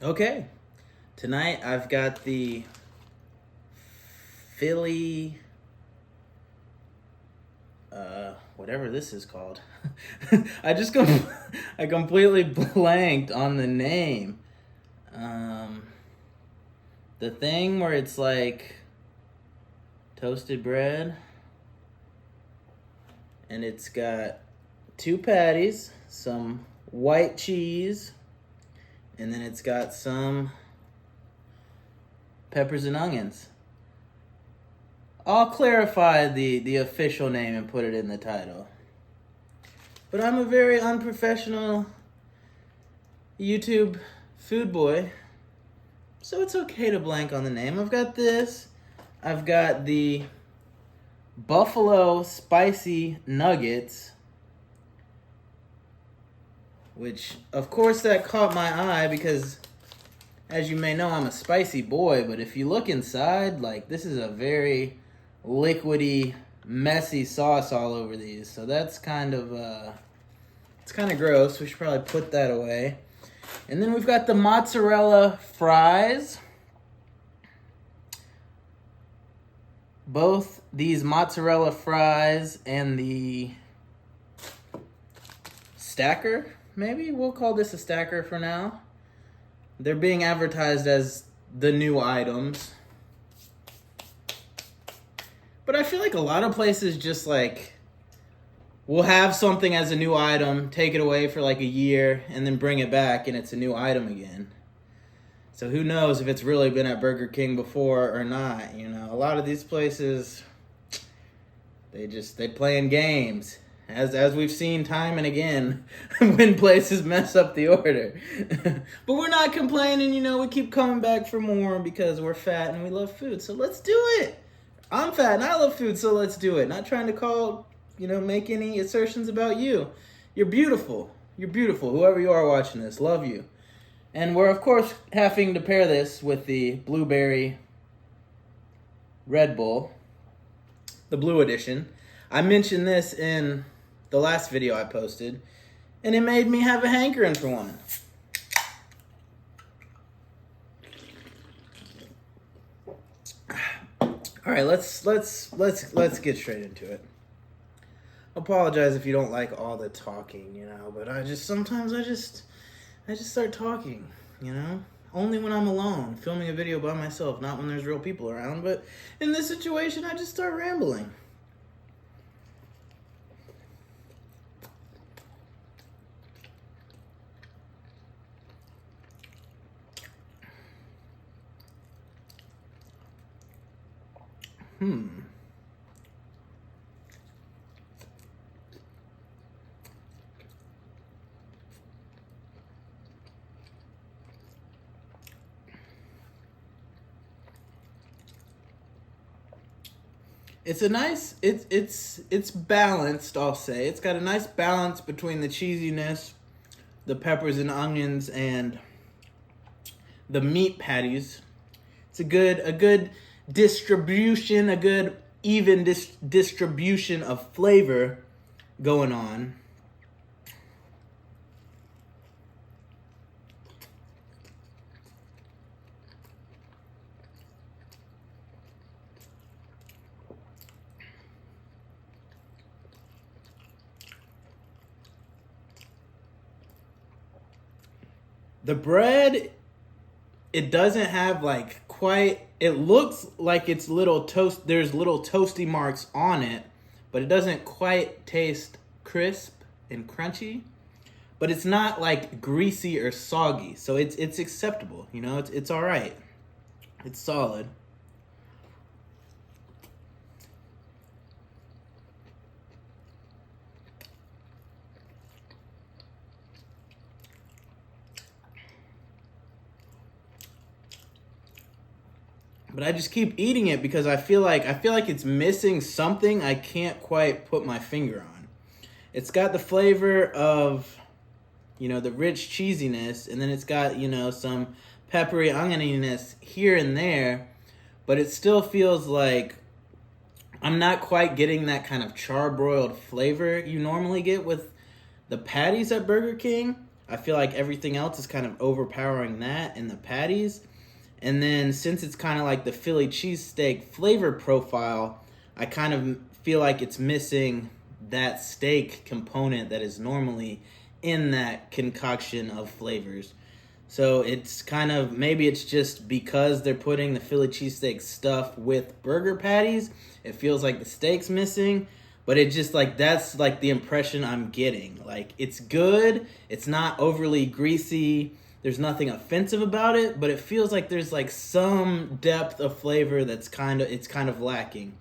Okay, tonight I've got the Philly, whatever this is called. I completely blanked on the name. Um, the thing where it's like toasted bread, and it's got two patties, some white cheese, and then it's got some peppers and onions. I'll clarify the official name and put it in the title. But I'm a very unprofessional YouTube food boy, so it's okay to blank on the name. I've got this. I've got the buffalo spicy nuggets, which of course that caught my eye because, as you may know, I'm a spicy boy, but if you look inside, like, this is a very liquidy, messy sauce all over these. So that's kind of, it's kind of gross. We should probably put that away. And then we've got the mozzarella fries. Both these mozzarella fries and the stacker, maybe we'll call this a stacker for now. They're being advertised as the new items. But I feel like a lot of places just like will have something as a new item, take it away for like a year, and then bring it back and it's a new item again. So who knows if it's really been at Burger King before or not, you know. A lot of these places, they playing games. As we've seen time and again when places mess up the order. But we're not complaining, you know, we keep coming back for more because we're fat and we love food. So let's do it. I'm fat and I love food, so let's do it. Not trying to make any assertions about you. You're beautiful. You're beautiful. Whoever you are watching this, love you. And we're, of course, having to pair this with the blueberry Red Bull, the blue edition. I mentioned this in the last video I posted, and it made me have a hankering for one. All right, let's get straight into it. Apologize if you don't like all the talking, you know, but sometimes I just start talking, you know? Only when I'm alone, filming a video by myself, not when there's real people around, but in this situation I just start rambling. It's balanced, I'll say. It's got a nice balance between the cheesiness, the peppers and onions, and the meat patties. It's a good distribution, a good even distribution of flavor going on. The bread, it doesn't have like quite, it looks like it's there's little toasty marks on it, but it doesn't quite taste crisp and crunchy, but it's not like greasy or soggy. So it's acceptable, you know, it's all right. It's solid. But I just keep eating it because I feel like it's missing something I can't quite put my finger on. It's got the flavor of, you know, the rich cheesiness, and then it's got, you know, some peppery onioniness here and there, but it still feels like I'm not quite getting that kind of charbroiled flavor you normally get with the patties at Burger King. I feel like everything else is kind of overpowering that in the patties. And then since it's kind of like the Philly cheesesteak flavor profile, I kind of feel like it's missing that steak component that is normally in that concoction of flavors. So it's kind of, maybe it's just because they're putting the Philly cheesesteak stuff with burger patties, it feels like the steak's missing. But it just like, that's like the impression I'm getting. Like, it's good, it's not overly greasy, there's nothing offensive about it, but it feels like there's like some depth of flavor that's kind of lacking.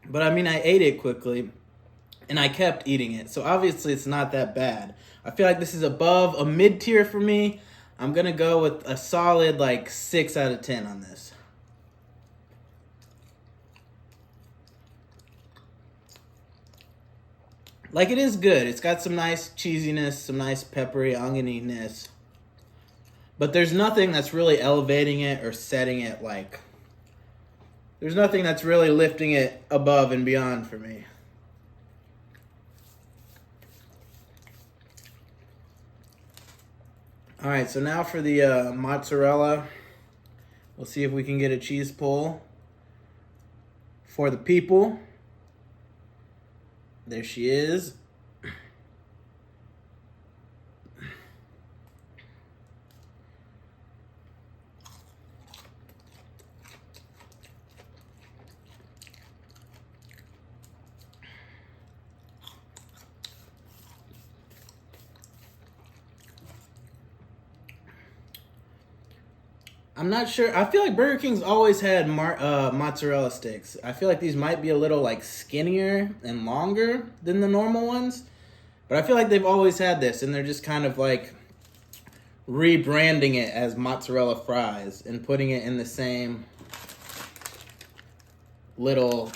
But I mean, I ate it quickly, and I kept eating it, so obviously it's not that bad. I feel like this is above a mid-tier for me. I'm gonna go with a solid like 6 out of 10 on this. Like, it is good. It's got some nice cheesiness, some nice peppery onioniness. But there's nothing that's really elevating it or setting it like... There's nothing that's really lifting it above and beyond for me. Alright, so now for the mozzarella. We'll see if we can get a cheese pull for the people. There she is. I'm not sure. I feel like Burger King's always had mozzarella sticks. I feel like these might be a little like skinnier and longer than the normal ones. But I feel like they've always had this, and they're just kind of like rebranding it as mozzarella fries and putting it in the same little,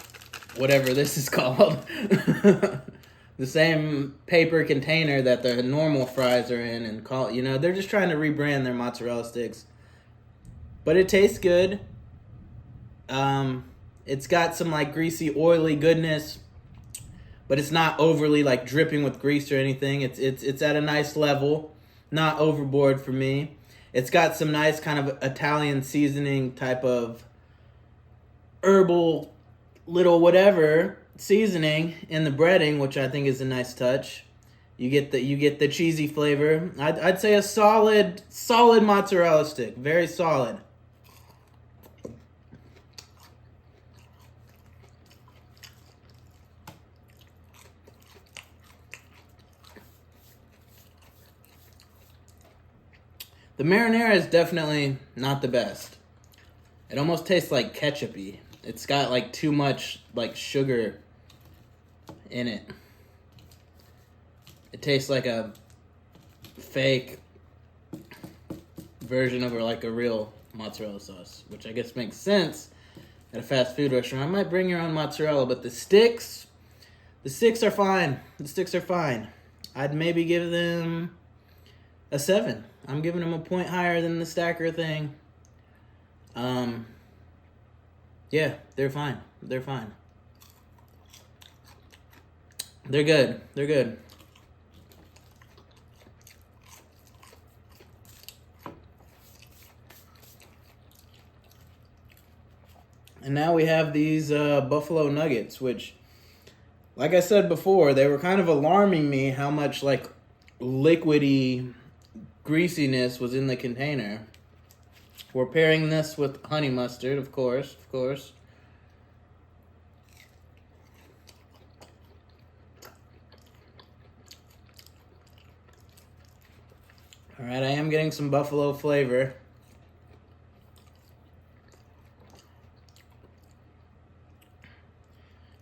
whatever this is called, the same paper container that the normal fries are in, and call, you know, they're just trying to rebrand their mozzarella sticks. But it tastes good. It's got some like greasy, oily goodness, but it's not overly like dripping with grease or anything. It's at a nice level, not overboard for me. It's got some nice kind of Italian seasoning type of herbal little whatever seasoning in the breading, which I think is a nice touch. You get the cheesy flavor. I'd say a solid mozzarella stick, very solid. The marinara is definitely not the best. It almost tastes like ketchup-y. It's got like too much like sugar in it. It tastes like a fake version of like a real mozzarella sauce, which I guess makes sense at a fast food restaurant. I might bring your own mozzarella, but the sticks are fine. The sticks are fine. I'd maybe give them a 7. I'm giving them a point higher than the stacker thing. Yeah, they're fine. They're fine. They're good. They're good. And now we have these buffalo nuggets, which, like I said before, they were kind of alarming me how much like liquidy greasiness was in the container. We're pairing this with honey mustard, of course. All right, I am getting some buffalo flavor.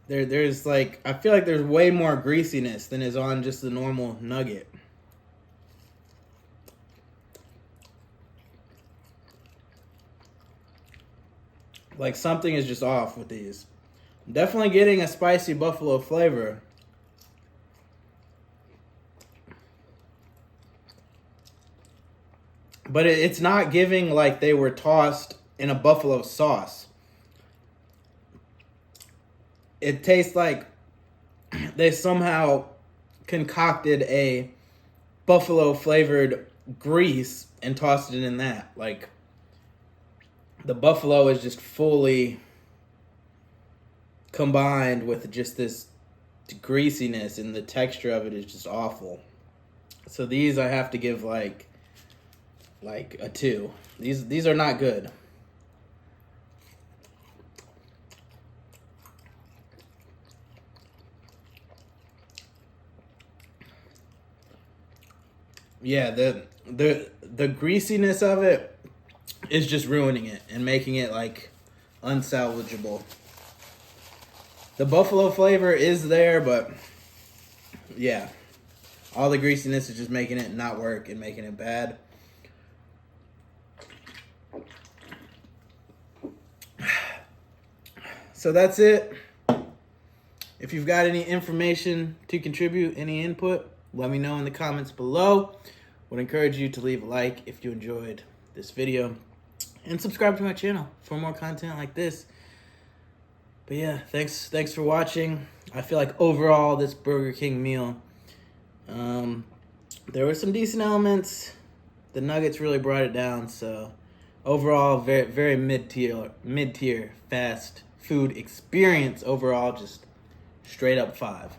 There's like, I feel like there's way more greasiness than is on just the normal nugget. Like, something is just off with these. I'm definitely getting a spicy buffalo flavor. But it's not giving like they were tossed in a buffalo sauce. it tastes like they somehow concocted a buffalo flavored grease and tossed it in that. Like, the buffalo is just fully combined with just this greasiness, and the texture of it is just awful. So these I have to give like a 2. These are not good. Yeah, the greasiness of it is just ruining it and making it like unsalvageable. The buffalo flavor is there, but yeah, all the greasiness is just making it not work and making it bad. So that's it. If you've got any information to contribute, any input, let me know in the comments below. Would encourage you to leave a like if you enjoyed this video, and subscribe to my channel for more content like this. But yeah, thanks for watching. I feel like overall this Burger King meal, there were some decent elements. The nuggets really brought it down. So overall, very mid-tier fast food experience. Overall, just straight up 5.